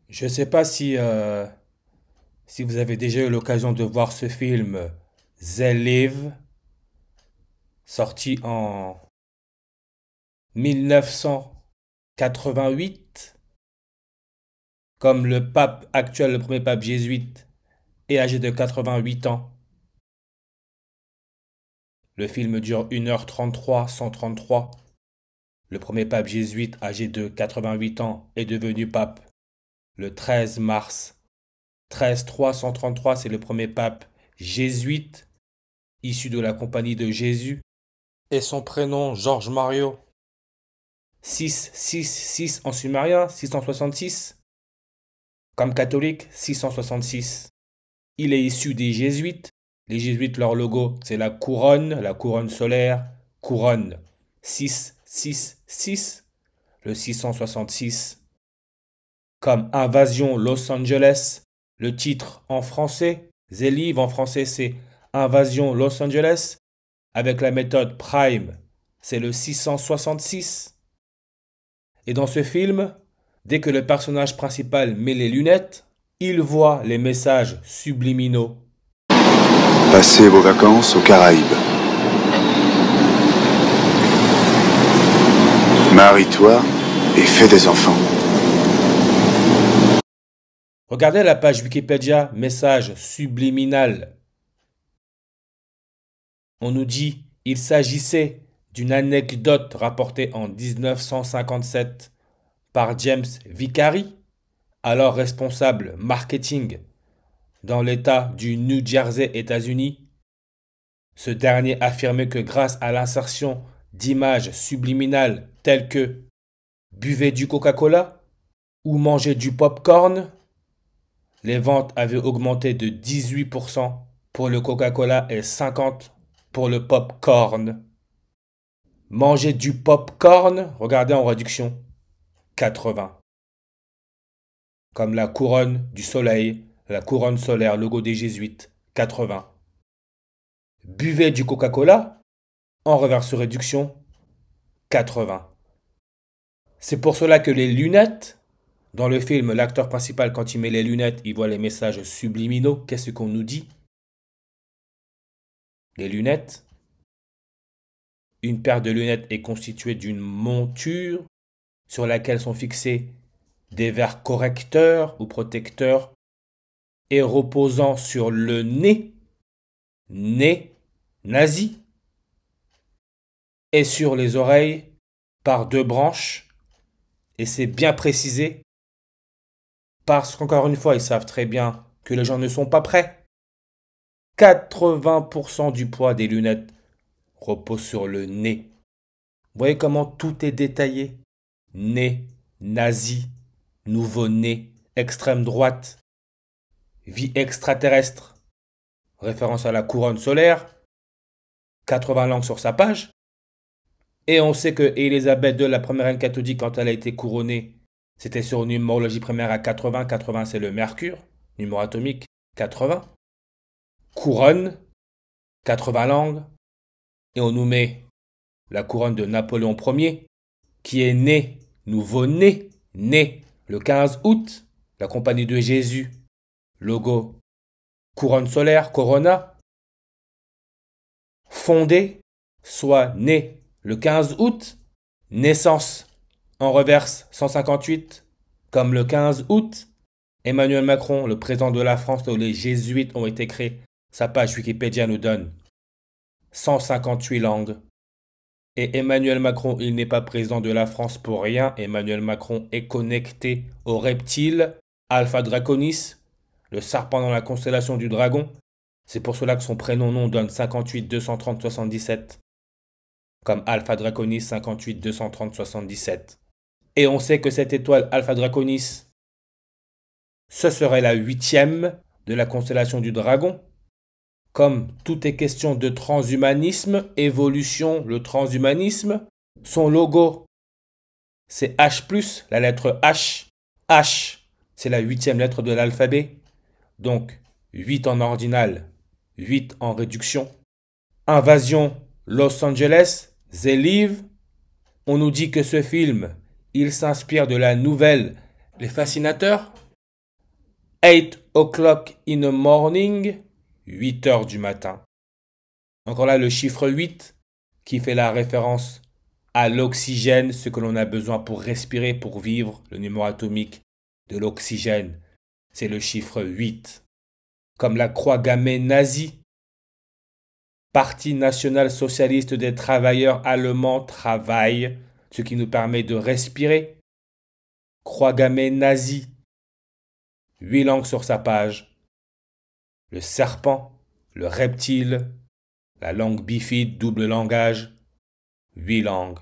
Je ne sais pas si vous avez déjà eu l'occasion de voir ce film They Live, sorti en 1988, comme le pape actuel, le premier pape jésuite, est âgé de 88 ans. Le film dure 1h33, 133. Le premier pape jésuite, âgé de 88 ans, est devenu pape le 13 mars. 13-3, 133, c'est le premier pape jésuite, issu de la compagnie de Jésus. Et son prénom, Georges Mario. 6 en sumérien, 666. Comme catholique, 666. Il est issu des jésuites. Les jésuites, leur logo, c'est la couronne solaire, couronne. 666, le 666. Comme Invasion Los Angeles, le titre en français, The Live en français, c'est Invasion Los Angeles. Avec la méthode Prime, c'est le 666. Et dans ce film, dès que le personnage principal met les lunettes, il voit les messages subliminaux. Passez vos vacances aux Caraïbes. Marie-toi et fais des enfants. Regardez la page Wikipédia, message subliminal. On nous dit il s'agissait d'une anecdote rapportée en 1957 par James Vicary, alors responsable marketing dans l'État du New Jersey, États-Unis. Ce dernier affirmait que grâce à l'insertion d'images subliminales telles que buvez du Coca-Cola ou mangez du pop-corn, les ventes avaient augmenté de 18% pour le Coca-Cola et 50% pour le pop-corn. Manger du pop-corn, regardez en réduction, 80. Comme la couronne du soleil, la couronne solaire, logo des jésuites, 80. Buvez du Coca-Cola, en reverse réduction, 80. C'est pour cela que les lunettes, dans le film, l'acteur principal, quand il met les lunettes, il voit les messages subliminaux. Qu'est-ce qu'on nous dit? Les lunettes. Une paire de lunettes est constituée d'une monture sur laquelle sont fixés des verres correcteurs ou protecteurs et reposant sur le nez nazi, et sur les oreilles par deux branches. Et c'est bien précisé parce qu'encore une fois, ils savent très bien que les gens ne sont pas prêts. 80% du poids des lunettes repose sur le nez. Vous voyez comment tout est détaillé? Nez, nazi, nouveau-né, extrême droite, vie extraterrestre, référence à la couronne solaire, 80 langues sur sa page. Et on sait que Élisabeth II, la première reine catholique, quand elle a été couronnée, c'était sur une numérologie primaire à 80. 80, c'est le mercure, numéro atomique, 80. Couronne, 80 langues. Et on nous met la couronne de Napoléon Ier, qui est né, nouveau-né, né le 15 août, la compagnie de Jésus, logo, couronne solaire, Corona, fondé, soit né le 15 août, naissance en reverse 158, comme le 15 août, Emmanuel Macron, le président de la France, où les jésuites ont été créés, sa page Wikipédia nous donne 158 langues. Et Emmanuel Macron, il n'est pas président de la France pour rien. Emmanuel Macron est connecté au reptile Alpha Draconis, le serpent dans la constellation du dragon. C'est pour cela que son prénom donne 58 230 77. Comme Alpha Draconis 58 230 77. Et on sait que cette étoile Alpha Draconis, ce serait la 8e de la constellation du dragon. Comme tout est question de transhumanisme, évolution, le transhumanisme, son logo, c'est H+, la lettre H. H, c'est la 8e lettre de l'alphabet. Donc, 8 en ordinal, 8 en réduction. Invasion Los Angeles, The Live. On nous dit que ce film, il s'inspire de la nouvelle Les Fascinateurs. 8 o'clock in the morning, 8 heures du matin. Encore là, le chiffre 8 qui fait la référence à l'oxygène, ce que l'on a besoin pour respirer, pour vivre. Le numéro atomique de l'oxygène, c'est le chiffre 8. Comme la croix gammée nazie. Parti national socialiste des travailleurs allemands travaille, ce qui nous permet de respirer. Croix gammée nazie. 8 langues sur sa page. Le serpent, le reptile, la langue bifide, double langage. 8 langues.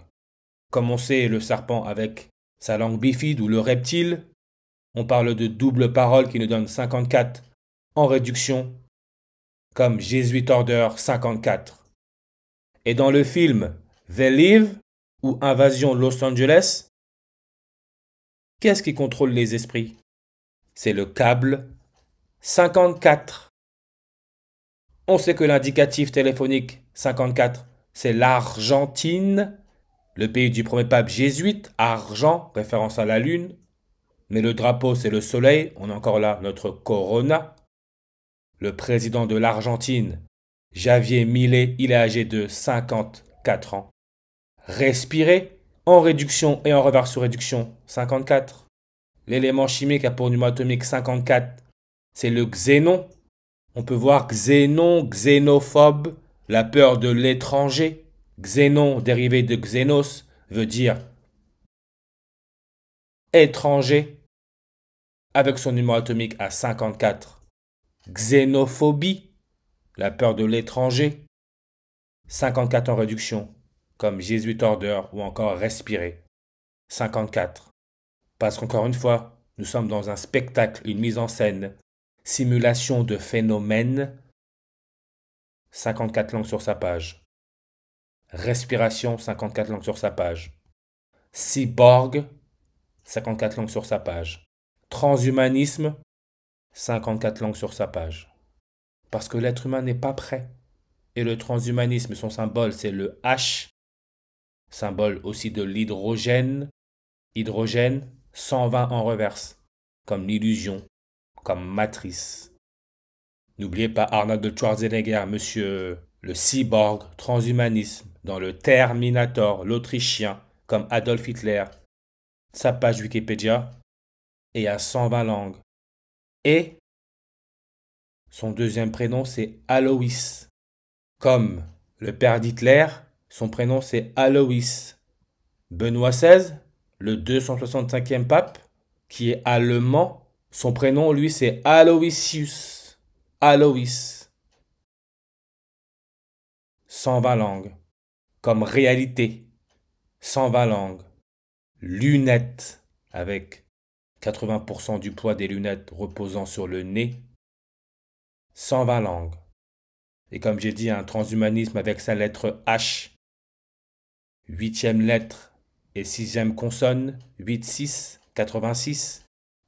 Comme on sait, le serpent avec sa langue bifide ou le reptile, on parle de double parole qui nous donne 54 en réduction, comme Jesuit Order 54. Et dans le film They Live ou Invasion Los Angeles, qu'est-ce qui contrôle les esprits? C'est le câble 54. On sait que l'indicatif téléphonique 54, c'est l'Argentine, le pays du premier pape jésuite, argent, référence à la lune. Mais le drapeau, c'est le soleil. On a encore là notre corona. Le président de l'Argentine, Javier Milei, il est âgé de 54 ans. Respirer, en réduction et en reverse sur réduction, 54. L'élément chimique a pour numéro atomique 54, c'est le xénon. On peut voir xénon, xénophobe, la peur de l'étranger. Xénon, dérivé de xénos, veut dire étranger, avec son numéro atomique à 54. Xénophobie, la peur de l'étranger, 54 en réduction, comme Jesuit Order ou encore respirer, 54. Parce qu'encore une fois, nous sommes dans un spectacle, une mise en scène, simulation de phénomènes, 54 langues sur sa page. Respiration, 54 langues sur sa page. Cyborg, 54 langues sur sa page. Transhumanisme, 54 langues sur sa page. Parce que l'être humain n'est pas prêt. Et le transhumanisme, son symbole, c'est le H, symbole aussi de l'hydrogène. Hydrogène, 120 en reverse, comme l'illusion, comme matrice. N'oubliez pas Arnold Schwarzenegger, monsieur le cyborg, transhumanisme, dans le Terminator, l'Autrichien, comme Adolf Hitler. Sa page Wikipédia est à 120 langues. Et son deuxième prénom, c'est Alois. Comme le père d'Hitler, son prénom, c'est Alois. Benoît XVI, le 265e pape, qui est allemand, son prénom, lui, c'est Aloysius. Alois. 120 langues. Comme réalité, 120 langues. Lunettes, avec 80% du poids des lunettes reposant sur le nez, 120 langues. Et comme j'ai dit, un transhumanisme avec sa lettre H, 8e lettre et 6e consonne, 8-6, 86,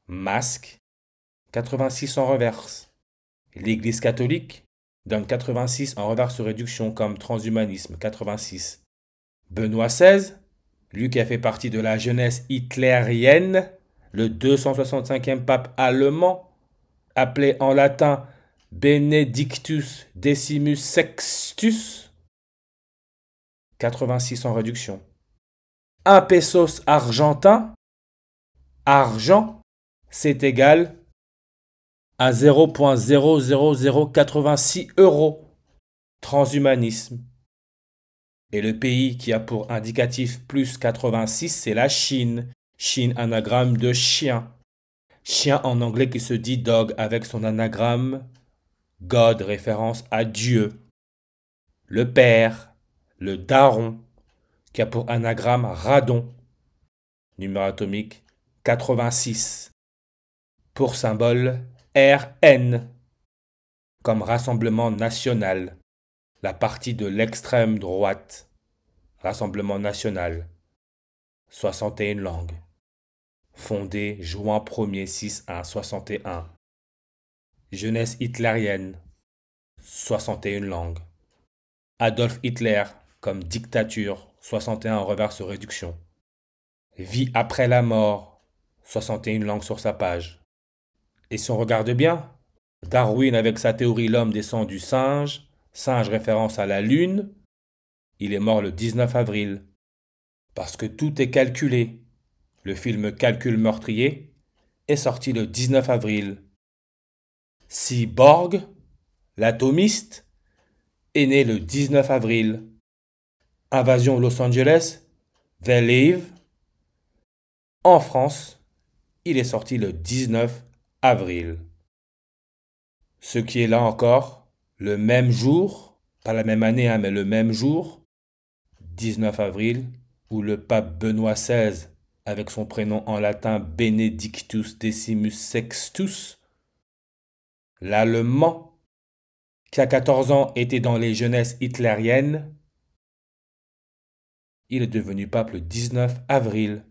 masque, 86 en reverse. L'Église catholique donne 86 en reverse sur réduction comme transhumanisme, 86. Benoît XVI, lui qui a fait partie de la jeunesse hitlérienne, le 265e pape allemand, appelé en latin Benedictus Decimus Sextus, 86 en réduction. 1 pesos argentin, argent, c'est égal à 0,00086 euros. Transhumanisme. Et le pays qui a pour indicatif plus 86, c'est la Chine. Chine, anagramme de chien. Chien en anglais qui se dit dog avec son anagramme God, référence à Dieu. Le père, le daron, qui a pour anagramme radon. Numéro atomique 86. Pour symbole RN, comme Rassemblement national. La partie de l'extrême droite. Rassemblement national. 61 langues. Fondé juin 1er 6-1 61. Jeunesse hitlérienne. 61 langues. Adolf Hitler comme dictature. 61 en reverse réduction. Vie après la mort. 61 langues sur sa page. Et si on regarde bien, Darwin avec sa théorie l'homme descend du singe, singe référence à la Lune, il est mort le 19 avril. Parce que tout est calculé. Le film Calcul meurtrier est sorti le 19 avril. Si Borg, l'atomiste, est né le 19 avril. Invasion Los Angeles, They Live. En France, il est sorti le 19 avril. Ce qui est là encore, le même jour, pas la même année, mais le même jour, 19 avril, où le pape Benoît XVI, avec son prénom en latin Benedictus Decimus Sextus, l'Allemand, qui à 14 ans était dans les jeunesses hitlériennes, il est devenu pape le 19 avril.